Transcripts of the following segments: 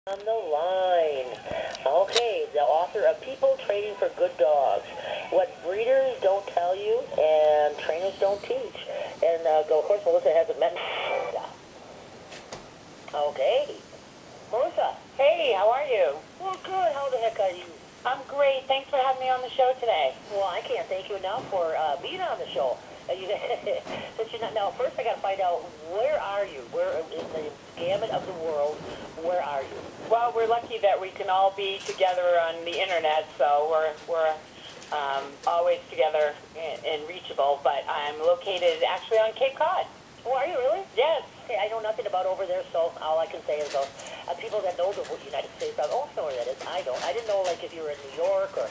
On the line. Okay, the author of People Trading for Good Dogs. What breeders don't tell you and trainers don't teach. And of course, Melissa hasn't met. Okay. Melissa. Hey, how are you? Well, good. How the heck are you? I'm great. Thanks for having me on the show today. Well, I can't thank you enough for being on the show. Since you're not, now, first I got to find out, where are you? Where in the gamut of the world, where are you? Well, we're lucky that we can all be together on the internet, so we're always together and reachable. But I'm located actually on Cape Cod. Oh, are you really? Yes. Hey, I know nothing about over there, so all I can say is people that know the United States, I don't know where that is. I don't. I didn't know, like, if you were in New York or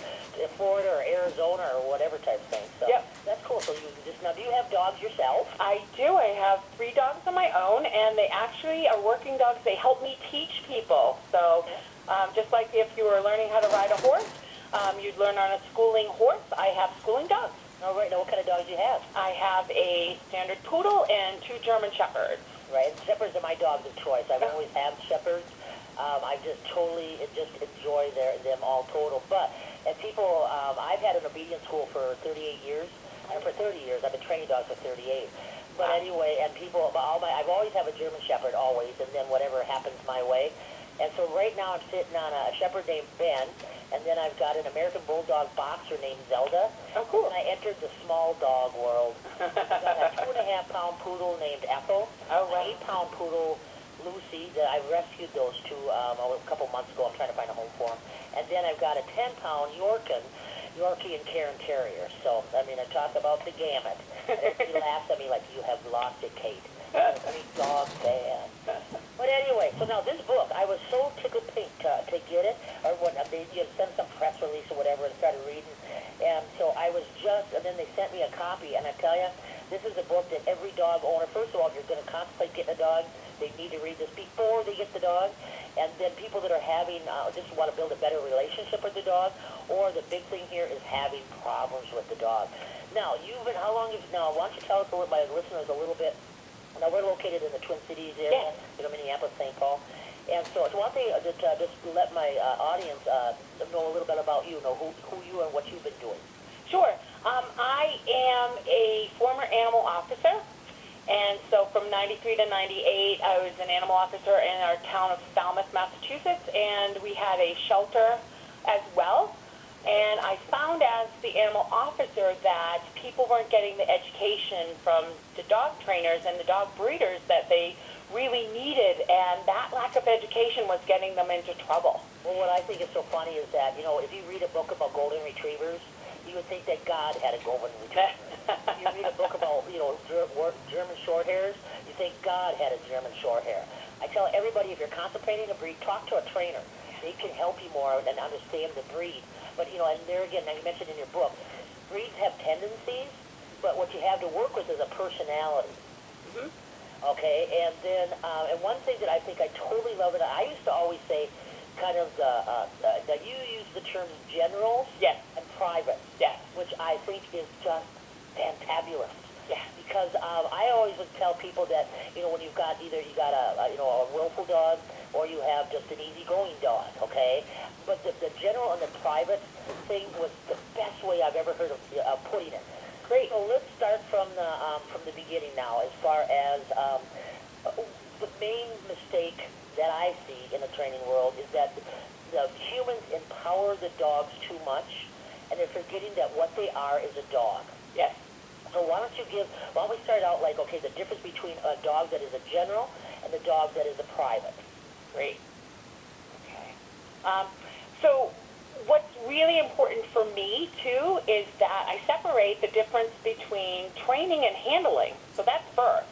Florida or Arizona or whatever type thing. So yep. That's cool. So you just, now, do you have dogs yourself? I do. I have 3 dogs of my own, and they actually are working dogs. They help me teach people. So just like if you were learning how to ride a horse, you'd learn on a schooling horse. I have schooling dogs. All right. Now, what kind of dogs do you have? I have a standard poodle and 2 German shepherds. Right. Shepherds are my dogs of choice. I've always had shepherds. I just totally enjoy them all total. But and people, I've had an obedience school for 38 years, and for 30 years I've been training dogs for 38. But anyway, and people, I've always have a German Shepherd, always, and then whatever happens my way. And so right now I'm sitting on a Shepherd named Ben, and then I've got an American Bulldog boxer named Zelda. Oh, cool. And I entered the small dog world. I've got a 2.5-pound poodle named Ethel. Oh, wow. An 8-pound poodle, Lucy, that I rescued those two a couple months ago. I'm trying to find a home for them. And then I've got a 10-pound Yorkie and Cairn Terrier. So, I mean, I talk about the gamut. Everybody laughs at me like, you have lost it, Kate. I'm a big dog fan. But anyway, so now this book, I was so tickled pink to get it, or when they sent some press release or whatever and started reading. And so I was and then they sent me a copy, and I tell you, this is a book that every dog owner, first of all, if you're going to contemplate getting a dog, they need to read this before they get the dog. And then people that are having, just want to build a better relationship with the dog, or the big thing here is having problems with the dog. Now, how long now, why don't you tell us, my listeners, a little bit. Now, we're located in the Twin Cities area, Minneapolis, St. Paul. And so it's one thing just let my audience know a little bit about you, know who you are and what you've been doing. Sure. I am a former animal officer, and so from 93 to 98, I was an animal officer in our town of Falmouth, Massachusetts, and we had a shelter as well. And I found as the animal officer that people weren't getting the education from the dog trainers and the dog breeders that they really needed, and that lack of education was getting them into trouble. Well, what I think is so funny is that, if you read a book about golden retrievers, you would think that God had a golden retriever. You read a book about, German short hairs, you think God had a German short hair. I tell everybody, if you're contemplating a breed, talk to a trainer. They can help you more and understand the breed. But, and there again, now you mentioned in your book, breeds have tendencies, but what you have to work with is a personality. Mm-hmm. Okay, and then, and one thing that I think I totally love, I used to always say, kind of you use the terms generals and privates, which I think is just fantabulous. Yeah. Because I always would tell people that, when you've got either you got a willful dog or you have just an easygoing dog, okay? But the general and the private thing was the best way I've ever heard of putting it. Great. So let's start from the beginning now, as far as the main mistake that I see in the training world is that the humans empower the dogs too much, and they're forgetting that what they are is a dog. Yes. So why don't we start out like, okay, the difference between a dog that is a general and the dog that is a private. Great. Okay. So what's really important for me, too, is that I separate the difference between training and handling. So that's first.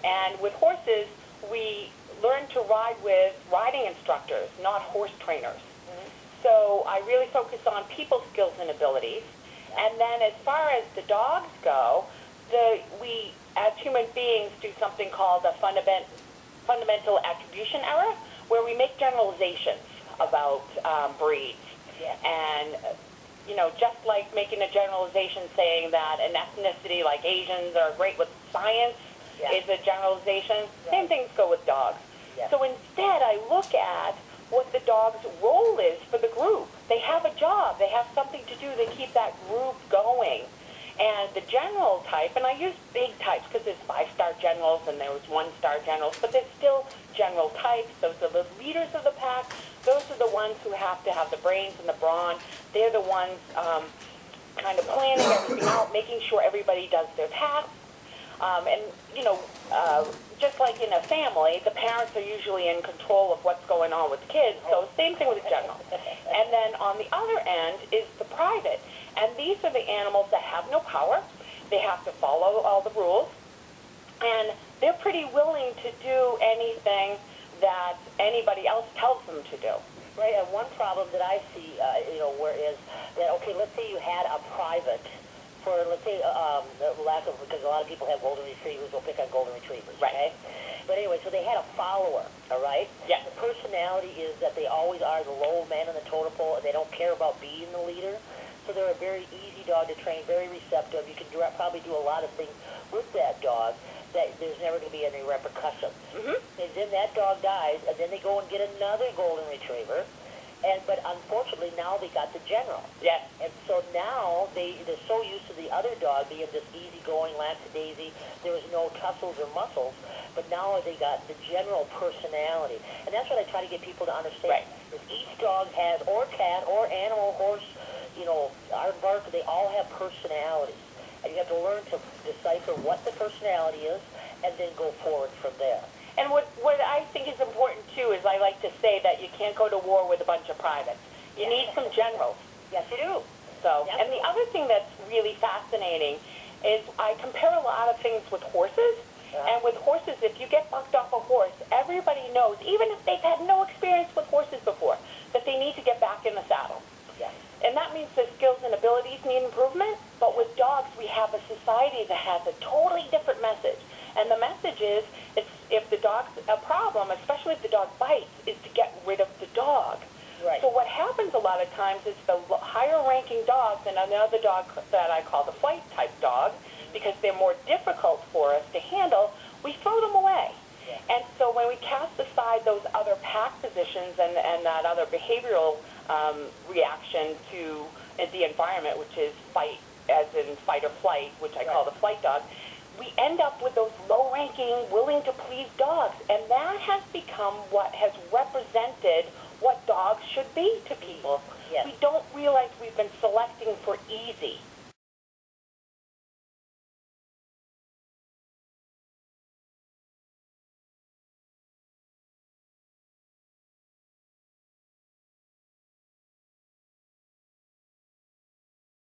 And with horses, we learn to ride with riding instructors, not horse trainers. Mm-hmm. So I really focus on people skills and abilities. And then as far as the dogs go, we, as human beings, do something called a fundamental attribution error, where we make generalizations about breeds. Yeah. And, just like making a generalization saying that an ethnicity like Asians are great with science is a generalization, same things go with dogs. Yeah. So instead, I look at what the dog's role is for the group. They have a job. They have something to do. They keep that group going. And the general type, and I use big types because there's 5-star generals and there was 1-star generals, but there's still general types. Those are the leaders of the pack. Those are the ones who have to have the brains and the brawn. They're the ones kind of planning everything out, making sure everybody does their tasks. And, you know, just like in a family, the parents are usually in control of what's going on with the kids, so same thing with the general. And then on the other end is the private. And these are the animals that have no power. They have to follow all the rules. And they're pretty willing to do anything that anybody else tells them to do. Right, and one problem that I see, you know, where is that, okay, let's say you had a private for, let's say, lack of, because a lot of people have golden retrievers, we'll pick on golden retrievers, Right. okay? But anyway, so they had a follower, all right? Yes. The personality is that they always are the low man on the totem pole, and they don't care about being the leader. So they're a very easy dog to train, very receptive. You can probably do a lot of things with that dog that there's never going to be any repercussions. Mm-hmm. And then that dog dies, and then they go and get another golden retriever. But unfortunately, now they got the general. Yes. And so now they're so used to the other dog being this easygoing, lackadaisy, there was no tussles or muscles, but now they got the general personality. And that's what I try to get people to understand. Right. Is each dog has, or cat, or animal, horse, you know, aardvark, they all have personalities. And you have to learn to decipher what the personality is and then go forward from there. And what I think is important, too, is I like to say that you can't go to war with a bunch of privates. You need some generals. Yes, you do. So, Yep. and the other thing that's really fascinating is I compare a lot of things with horses. And with horses, if you get bucked off a horse, everybody knows, even if they've had no experience with horses before, that they need to get back in the saddle. Yes. And that means their skills and abilities need improvement. But with dogs, we have a society that has a totally different message. And the message is, if the dog's a problem, especially if the dog bites, is to get rid of the dog. Right. So what happens a lot of times is the higher-ranking dogs, and another dog that I call the flight-type dog, because they're more difficult for us to handle, we throw them away. Yeah. And so when we cast aside those other pack positions and that other behavioral reaction to the environment, which is fight, as in fight or flight, which I call the flight dog, we end up with those low-ranking, willing-to-please dogs. And that has become what has represented what dogs should be to people. Yes. We don't realize we've been selecting for easy.